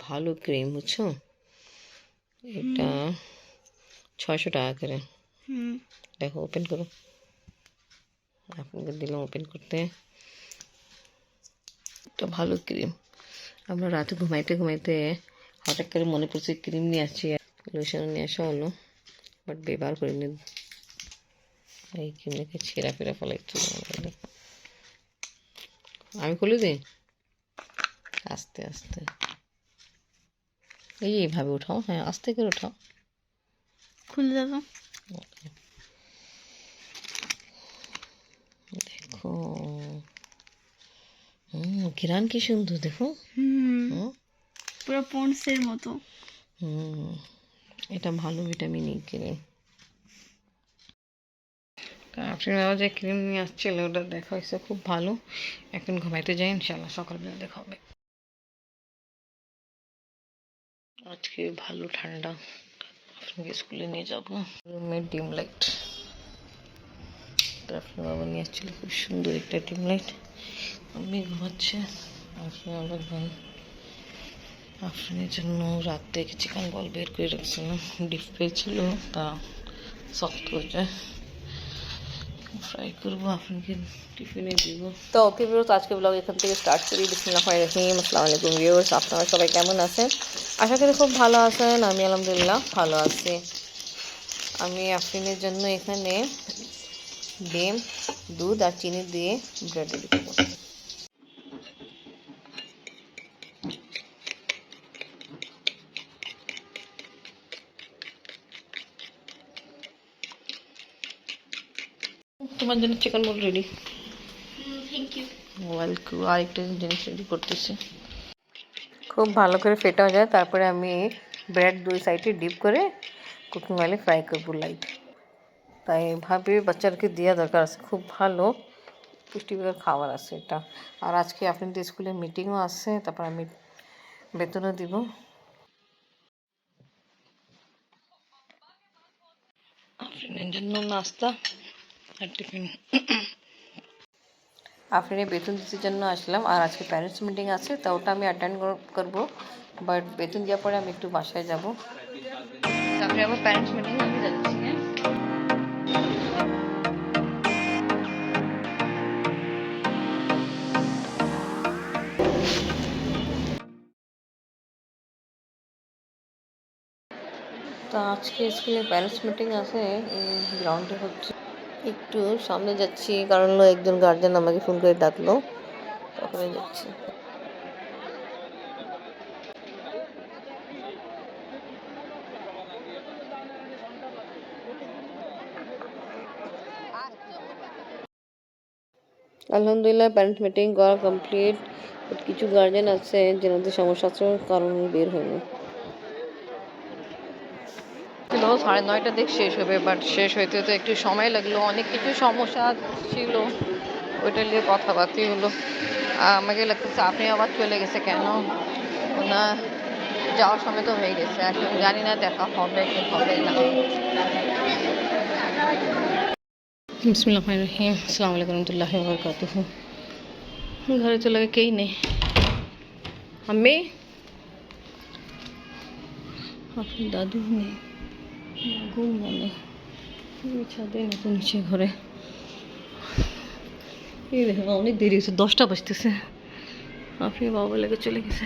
ভালো ক্রিম, বুঝছো? এটা 600 টাকা করে। দেখো, ওপেন করো, আপনাকে দিলাম ওপেন করতে। এটা ভালো ক্রিম। আমরা রাতে ঘুমাইতে ঘুমাইতে হঠাৎ করে মনে পড়ছে ক্রিম নিয়ে আসছি, লোশন নিয়ে আসা হলো, বাট ব্যবহার করিনি। এই ক্রিমটাকে ছেঁড়া ফেরা ফেলাইছিল। আমি খুলে দিই আস্তে আস্তে, এইভাবে উঠাও, হ্যাঁ আস্তে করে উঠাও, খুলে দেখো। দেখো, ঘ্রাণ কি সুন্দর, দেখো। পুরো পন্ডসের মতো। এটা ভালো ভিটামিন ই ক্রিম। আপনার বাবা যে ক্রিম নিয়ে আসছিল ওটা দেখা হয়েছে খুব ভালো। এখন ঘুমাইতে যাই, ইনশাল্লাহ সকালবেলা দেখা হবে। আজকে ভালো ঠান্ডা, আপনাকে স্কুলে নিয়ে যাবো। রুমের ডিম লাইট আপনার বাবা নিয়ে আসছিল, খুব সুন্দর একটা ডিম লাইট। আমি ঘুমাচ্ছে, আপনার আবার ভাই আপনার জন্য রাত থেকে চিকেন বল বের করে রাখছিলাম, ডিপ ফ্রাই ছিল, তা শক্ত হয়ে যায়, ফ্রাই করবো, আপনাকে টিফিনে দিব। তো ওকে ভিউয়ার্স, আজকে ব্লগ এখান থেকে স্টার্ট করি। বিসমিল্লাহির রহিম। আসসালামু আলাইকুম ভিউয়ার্স, আপনারা সবাই কেমন আছেন? আশা করি খুব ভালো আছেন। আমি আলহামদুলিল্লাহ ভালো আছি। আমি আফরিনের জন্য এখানে ডিম, দুধ আর চিনি দিয়ে ব্রেড রেডি করবো। তোমার জন্য chicken ball ready. Thank you. Welcome. আরেকটা জিনিস রেডি করতেছি, খুব ভালো করে ফেটা হয়ে যায়, তারপরে আমি ব্রেড দুই সাইডে ডিপ করে কুকিং অয়েলে ফ্রাই করবো লাইট। তাই এভাবে বাচ্চাদেরকে দেওয়া দরকার আছে, খুব ভালো পুষ্টিকর খাবার আছে এটা। আর আজকে আপনাদের স্কুলে মিটিংও আছে, তারপর আমি বেতনও দিব। আপনাদের জন্য নাস্তা আর টিফিন। আপনার বেতন দিতে জন্য আসলাম, আর আজকে প্যারেন্টস মিটিং আছে, তা ওটা আমি অ্যাটেন্ড করবো, বাট বেতন দেওয়ার পরে আমি একটু বাসায় যাবো। তারপরে আবার প্যারেন্টস মিটিং আমি যাচ্ছি। হ্যাঁ, তো আজকে স্কুলে প্যারেন্টস মিটিং আছে, গ্রাউন্ডে হচ্ছে। একটু সামনে যাচ্ছি, কারণ একজন গার্জেন আমাকে ফোন করে ডাকলো, তখনই যাচ্ছি। আলহামদুলিল্লাহ প্যারেন্টস মিটিং করা কমপ্লিট, বাট কিছু গার্জেন আছে যেনাদের সমস্যা আছে, কারণ বের হয়নি। 9:30 দিক শেষ হবে, বাট শেষ হইতে তো একটু সময় লাগলো, অনেক কিছু সমস্যা ছিল, ওইটা নিয়ে কথাবার্তাই হলো। আমাকে লাগতেছে আপনি আবার চলে গেছে কেন, না যাওয়ার সময় তো হয়ে গেছে, এখন জানি না দেখা হবে কি হবে না। বিসমিল্লাহির রহিম। আসসালামু আলাইকুম রহমতুল্লাহি ওয়া বারাকাতুহু। ঘরে চলে গিয়ে কেই নেই। আমি আপনার দাদু নেই, ঘুম মানে ছাদে না তো নিচে ঘরে। এই দেখুন অনেক দেরি হয়েছে, 10টা বাজতেছে। আপনি বাবা লেগে চলে গেছে,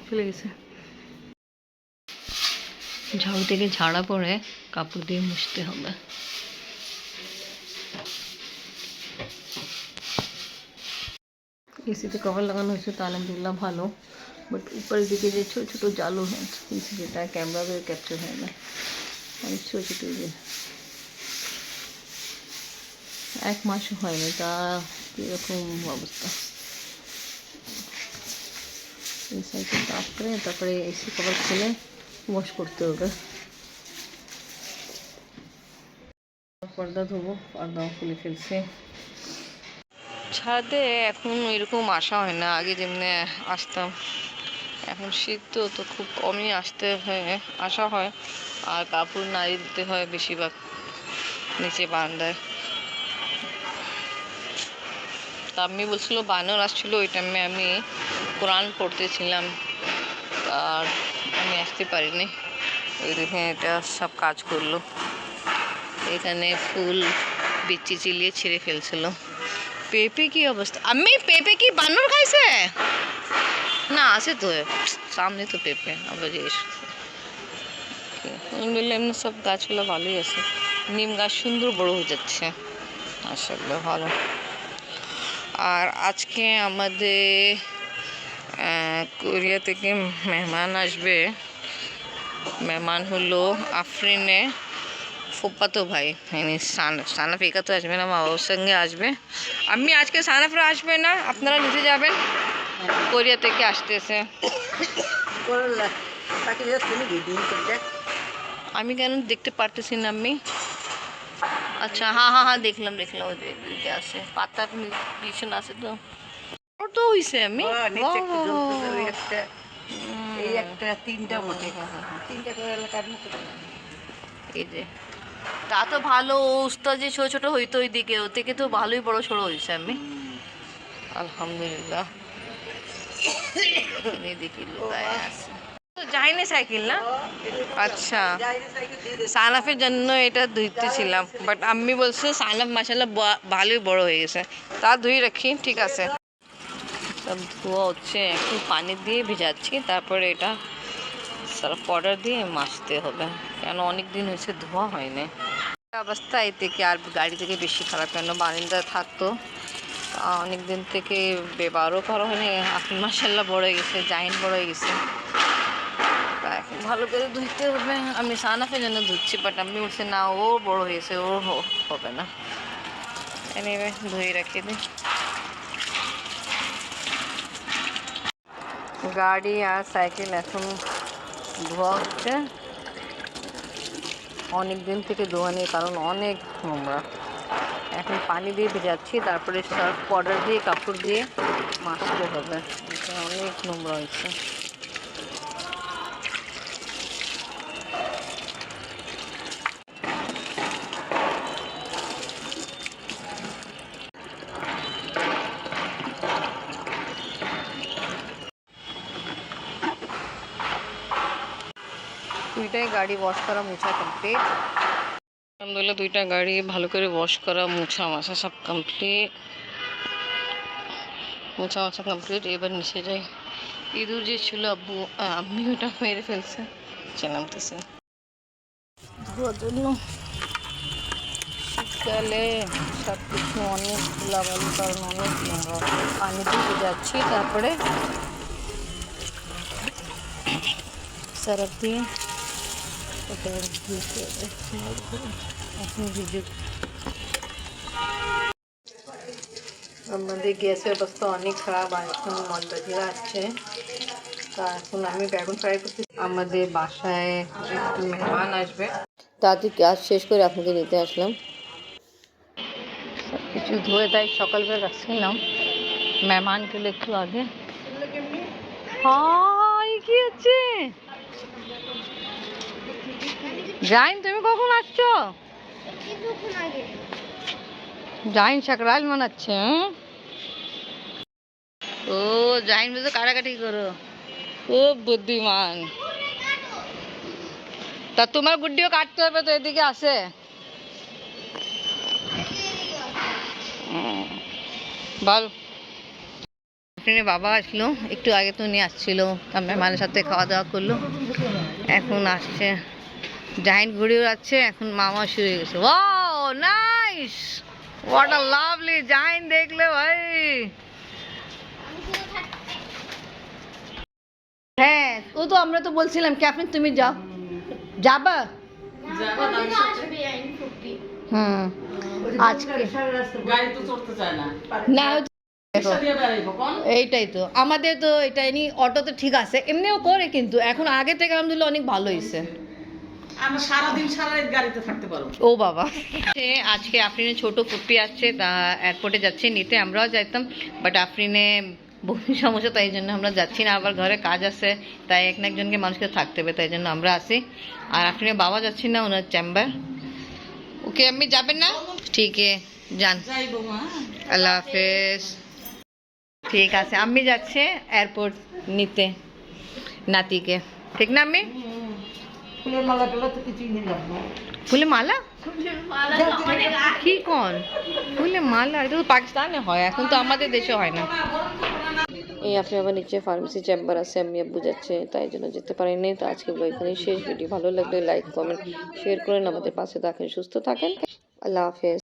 চলে গেছে। ঝাড়ু থেকে ঝাড়া পরে কাপড় দিয়ে মুছতে হবে। এসিতে কভার লাগানো হয়েছে, তো আলহামদুলিল্লাহ ভালো, বাট উপরের দিকে যে ছোটো ছোটো জালু হয় যেটা ক্যামেরা করে ক্যাপচার হয় না, অনেক ছোটো ছোটো, যে 1 মাসও হয়নি, তা কীরকম অবস্থা। এই সাইকেল অফ করে তারপরে এসি কভার খুলে ওয়াশ করতে হবে। পর্দা ধোবো, পর্দাও খুলে ফেলছে। ছাদে এখন এরকম আসা হয় না, আগে যেমনি আসতাম। এখন শীত তো তো খুব কমই আসা হয়, আর কাপড় নাড়ি দিতে হয় বেশিরভাগ নিচে বারান্দায়। তা আমি বলছিল বানর আসছিল, ওই টাইমে আমি কোরআন পড়তেছিলাম, আর আমি আসতে পারিনি। ওই দেখে এটা সব কাজ করলো, এখানে ফুল বিচি চিলিয়ে ছিঁড়ে ফেলছিল। পেঁপে কি অবস্থা, আমি পেঁপে কি বানর খাইছে না? আছে তো সামনে তো পেঁপে, আবার জিজ্ঞেস বললে এমনি সব গাছগুলো ভালোই আছে। নিম গাছ সুন্দর বড় হয়ে যাচ্ছে, আসলে ভালো। আর আজকে আমাদের কোরিয়া থেকে মেহমান আসবে। মেহমান হলো আফরিনে ফুফাতো ভাই, মানে সানাফ একা তো আসবে না, মা বাবার সঙ্গে আসবে। আমি আজকে সানাফরা আসবে না, আপনারা নিতে যাবেন, কোরিয়া থেকে আসতেছে। আমি কেন দেখতে পারতেছি না আমি? আচ্ছা, হ্যাঁ হ্যাঁ হ্যাঁ, দেখলাম দেখলাম, ওই দিকে আছে, পাতার পিছনে আছে তো। তো হইছে আমি এই যে, তা তো ভালো। উস্তা যে ছোট ছোট হইতো ওই দিকে, ও থেকে তো ভালোই বড় সড়ো হয়েছে আমি, আলহামদুলিল্লাহ। দেখি লুকায় আছে, যাইনি সাইকেল না। আচ্ছা, সানাফের জন্য এটা ধুইতেছিলাম, বাট আম্মি বলছে সানাফ মাশাআল্লাহ ভালোই বড় হয়ে গেছে, তা ধুই রাখি। ঠিক আছে, সব ধোয়া হচ্ছে, একটু পানি দিয়ে ভিজাচ্ছি, তারপরে এটা সার্ফ পাউডার দিয়ে মাজতে হবে, কেন অনেক দিন হয়েছে ধোয়া হয়নি। অবস্থা এই থেকে আর গাড়ি থেকে বেশি খারাপ, কেন বারিন্দা থাকতো অনেক দিন থেকে ব্যবহারও করা হয়নি। আপনি মাশাআল্লাহ বড় হয়ে গেছে, জাহিন বড় হয়ে গেছে, এখন ভালো করে ধুইতে হবে। আমি সানাফের জন্য ধুচ্ছি, বাট আমি বলছি না, ও বড় হয়েছে, ও হবে না। এনিওয়ে ধুয়ে রাখি দিই। গাড়ি আর সাইকেল এখন ধোয়া হচ্ছে, অনেক দিন থেকে ধোয়া নেই, কারণ অনেক নোংরা। এখন পানি দিয়ে ভেজাচ্ছি, তারপরে সার্ফ পাউডার দিয়ে কাপড় দিয়ে মাজতে হবে, অনেক নোংরা হয়েছে। দুইটাই গাড়ি ওয়াশ করা মোছা কমপ্লিট, আলহামদুলিল্লাহ। দুইটা গাড়ি ভালো করে ওয়াশ করা মোছা মাছা সব কমপ্লিট, মোছা মাছা কমপ্লিট। এবার নিচে যাই। ইঁদুর যে ছিল আব্বু আমি ওটা মেরে ফেলছে, নামতেছে ধোয়ার জন্য। শীতকালে সব কিছু অনেক ধুলাবালি, কারণ অনেক নোংরা। পানি দিয়ে যাচ্ছি, তারপরে সার্ফ দিয়ে ওটা ধুতে হবে। এখন ভিজুক। আমাদের গ্যাসের অবস্থা অনেক খারাপ, আর এখন মন্দাজিরা আসছে, তা এখন আমি বেগুন ফ্রাই করতে। আমাদের বাসায় একটু মেহমান আসবে, তাড়াতাড়ি কাজ শেষ করে আপনাকে নিতে আসলাম। সব কিছু ধুয়ে তাই সকালবেলা রাখছিলাম মেহমান গেলে একটু আগে। হাই, কি হচ্ছে? জাইন, তুমি কখন আসছো? জাইন সাকরাইল মানাচ্ছে। ও জাইন বলছে কাটাকাটি করো, ও বুদ্ধিমান। তা তোমার গুড্ডিও কাটতে হবে তো, এদিকে আসে। বল, বাবা আসলো একটু আগে, তো নিয়ে আসছিল, মেহমানের সাথে খাওয়া দাওয়া করলো, এখন আসছে। জাহিন ঘুরে উড়াচ্ছে, এখন মামা শুরু হয়ে গেছে। Wow nice, what a lovely. Jahin দেখলে ভাই, হ্যাঁ ও তো, আমরা তো বলছিলাম ক্যাপ্টেন তুমি যাও, যাবা? হুম, আজকে না, এইটাই তো আমাদের তো, এটাই নি অটো তো ঠিক আছে, এমনিও করে, কিন্তু এখন আগে থেকে আলহামদুলিল্লাহ অনেক ভালো হয়েছে। আমরা সারাদিন সারা রাত গাড়িতে থাকতে পারবো। ও বাবা, আজকে আফরিনের ছোট পুপি আসছে, তা এয়ারপোর্টে যাচ্ছে নিতে, আমরাও যাইতাম, বাট আফরিনে বহু সমস্যা, তাই জন্য আমরা যাচ্ছি না। আবার ঘরে কাজ আছে, তাই এক না একজনকে মানুষকে থাকতে হবে, তাই জন্য আমরা আসি। আর আফরিনের বাবা যাচ্ছি না, ওনার চেম্বার। ওকে আমি যাবেন না? ঠিক আছে, যান, আল্লাহ হাফেজ। ঠিক আছে, আমি যাচ্ছে এয়ারপোর্ট নিতে নাতিকে, ঠিক না আমি? ফুলের মালা টালা তো কিছুই নিলাম না। ফুলের মালা কি কন? ফুলের মালা এটা তো পাকিস্তানে হয়, এখন তো আমাদের দেশে হয় না। এই আপনি আবার নিচে ফার্মেসি চেম্বার আছে, আমি বুঝাচ্ছে, তাই জন্য যেতে পারিনি। তো আজকে ব্লগ এখানেই শেষ। ভিডিও ভালো লাগলে লাইক কমেন্ট শেয়ার করেন, আমাদের পাশে থাকেন, সুস্থ থাকেন। আল্লাহ হাফেজ।